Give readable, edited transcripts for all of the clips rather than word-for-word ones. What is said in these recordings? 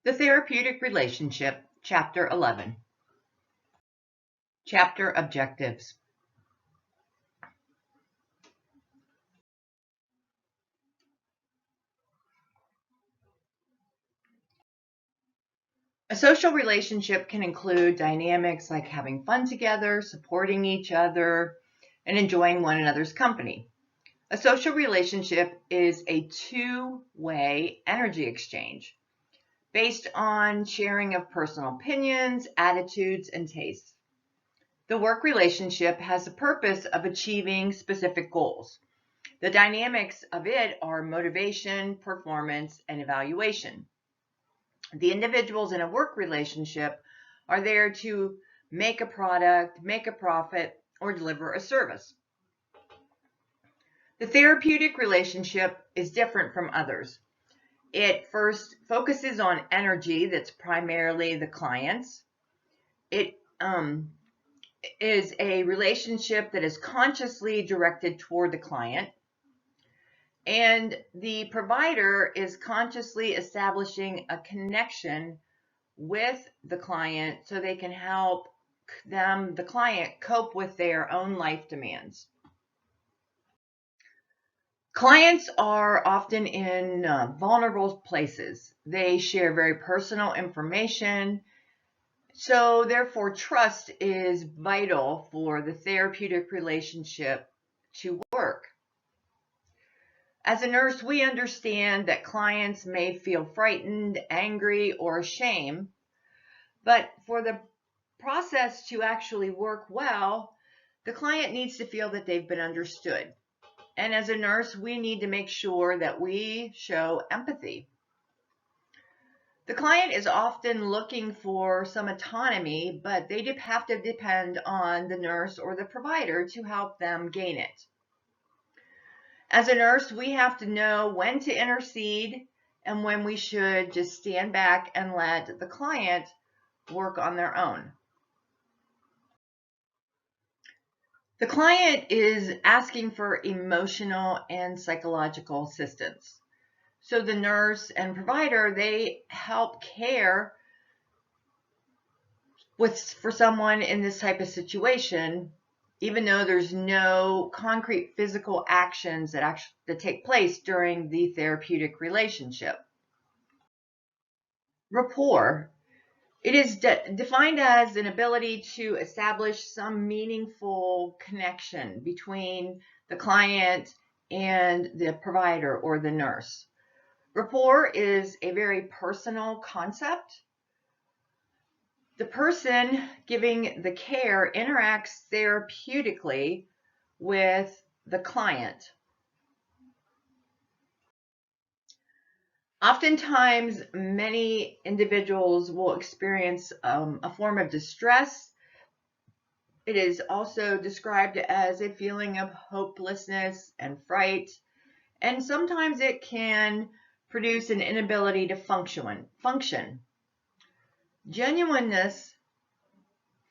The Therapeutic Relationship, Chapter 11. Chapter Objectives. A social relationship can include dynamics like having fun together, supporting each other, and enjoying one another's company. A social relationship is a two-way energy exchange based on sharing of personal opinions, attitudes, and tastes. The work relationship has the purpose of achieving specific goals. The dynamics of it are motivation, performance, and evaluation. The individuals in a work relationship are there to make a product, make a profit, or deliver a service. The therapeutic relationship is different from others. It first focuses on energy that's primarily the client's. It is a relationship that is consciously directed toward the client. And the provider is consciously establishing a connection with the client so they can help the client, cope with their own life demands. Clients are often in vulnerable places. They share very personal information. So therefore, trust is vital for the therapeutic relationship to work. As a nurse, we understand that clients may feel frightened, angry, or ashamed, but for the process to actually work well, the client needs to feel that they've been understood. And as a nurse, we need to make sure that we show empathy. The client is often looking for some autonomy, but they have to depend on the nurse or the provider to help them gain it. As a nurse, we have to know when to intercede and when we should just stand back and let the client work on their own. The client is asking for emotional and psychological assistance. So the nurse and provider, they help care for someone in this type of situation, even though there's no concrete physical actions that take place during the therapeutic relationship. Rapport. It is defined as an ability to establish some meaningful connection between the client and the provider or the nurse. Rapport is a very personal concept. The person giving the care interacts therapeutically with the client. Oftentimes, many individuals will experience a form of distress. It is also described as a feeling of hopelessness and fright, and sometimes it can produce an inability to function. Genuineness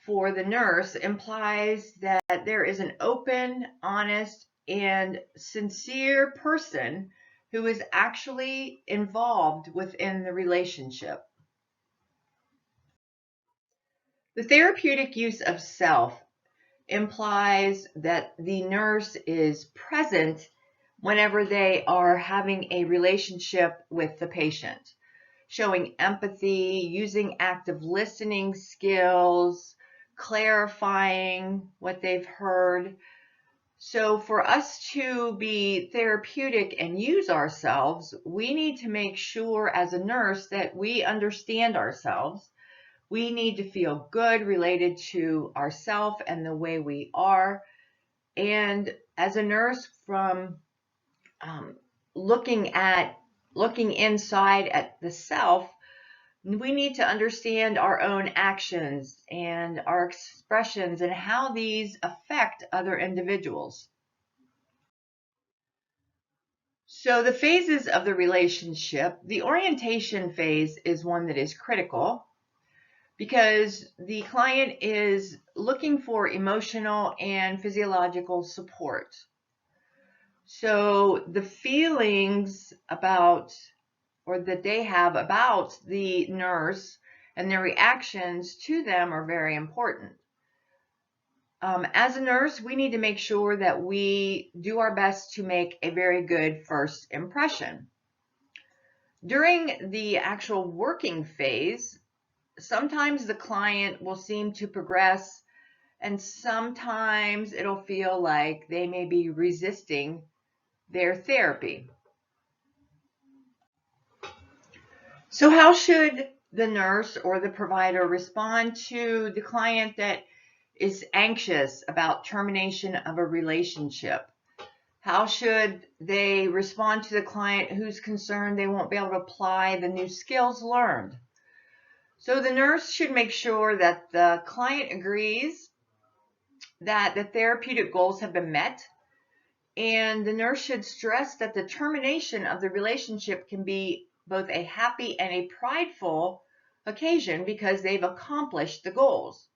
for the nurse implies that there is an open, honest, and sincere person who is actually involved within the relationship. The therapeutic use of self implies that the nurse is present whenever they are having a relationship with the patient, showing empathy, using active listening skills, clarifying what they've heard. So for us to be therapeutic and use ourselves, we need to make sure as a nurse that we understand ourselves. We need to feel good related to ourselves and the way we are. And as a nurse, from looking inside at the self, we need to understand our own actions and our expressions and how these affect other individuals. So the phases of the relationship, the orientation phase is one that is critical because the client is looking for emotional and physiological support. So the feelings about or that they have about the nurse and their reactions to them are very important. As a nurse, we need to make sure that we do our best to make a very good first impression. During the actual working phase, sometimes the client will seem to progress, and sometimes it'll feel like they may be resisting their therapy. So how should the nurse or the provider respond to the client that is anxious about termination of a relationship? How should they respond to the client who's concerned they won't be able to apply the new skills learned? So the nurse should make sure that the client agrees that the therapeutic goals have been met, and the nurse should stress that the termination of the relationship can be both a happy and a prideful occasion because they've accomplished the goals.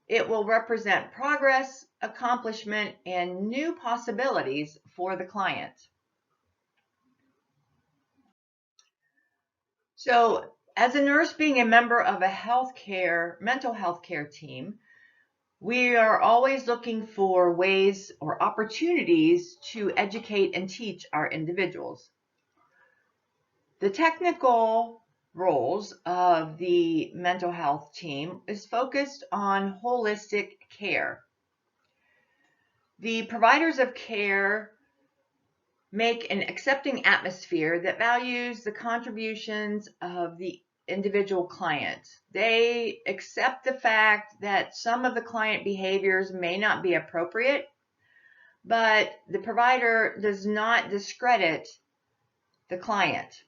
It will represent progress, accomplishment, and new possibilities for the client. So, as a nurse being a member of a mental health care team, we are always looking for ways or opportunities to educate and teach our individuals. The technical roles of the mental health team is focused on holistic care. The providers of care make an accepting atmosphere that values the contributions of the individual client. They accept the fact that some of the client behaviors may not be appropriate, but the provider does not discredit the client.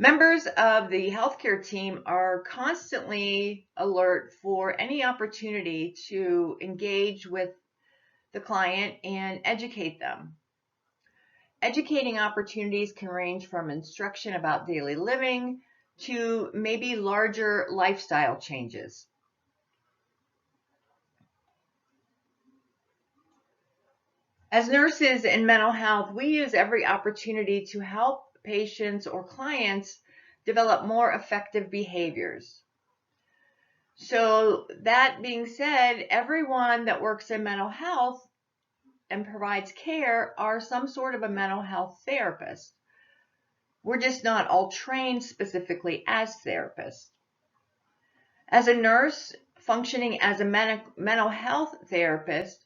Members of the healthcare team are constantly alert for any opportunity to engage with the client and educate them. Educating opportunities can range from instruction about daily living to maybe larger lifestyle changes. As nurses in mental health, we use every opportunity to help patients or clients develop more effective behaviors. So that being said, everyone that works in mental health and provides care are some sort of a mental health therapist. We're just not all trained specifically as therapists. As a nurse functioning as a mental health therapist,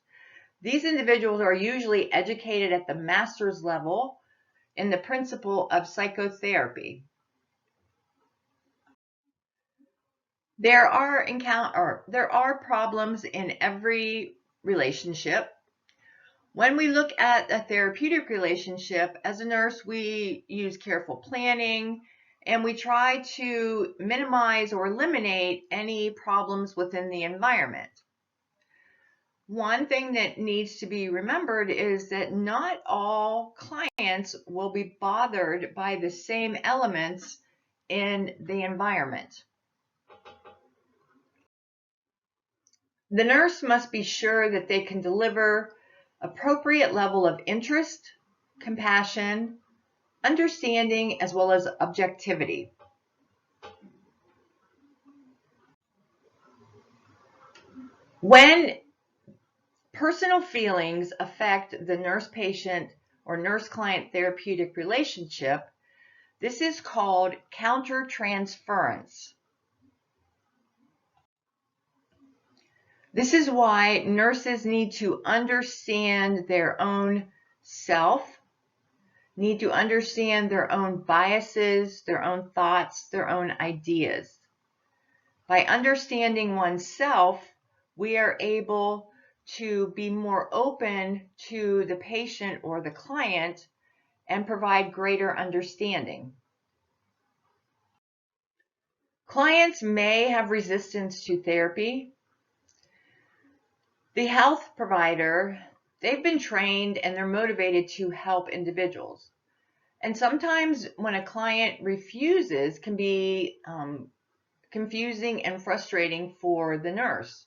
these individuals are usually educated at the master's level in the principle of psychotherapy. There are problems in every relationship. When we look at a therapeutic relationship, as a nurse, we use careful planning and we try to minimize or eliminate any problems within the environment. One thing that needs to be remembered is that not all clients will be bothered by the same elements in the environment. The nurse must be sure that they can deliver appropriate level of interest, compassion, understanding, as well as objectivity. When personal feelings affect the nurse-patient or nurse-client therapeutic relationship, this is called countertransference. This is why nurses need to understand their own self, need to understand their own biases, their own thoughts, their own ideas. By understanding oneself, we are able to be more open to the patient or the client and provide greater understanding. Clients may have resistance to therapy. The health provider, they've been trained and they're motivated to help individuals. And sometimes when a client refuses can be confusing and frustrating for the nurse.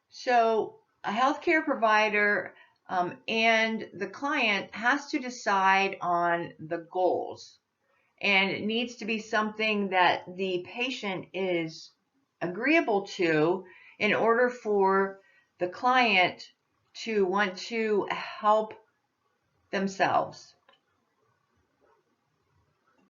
So a healthcare provider And the client has to decide on the goals. And it needs to be something that the patient is agreeable to in order for the client to want to help themselves.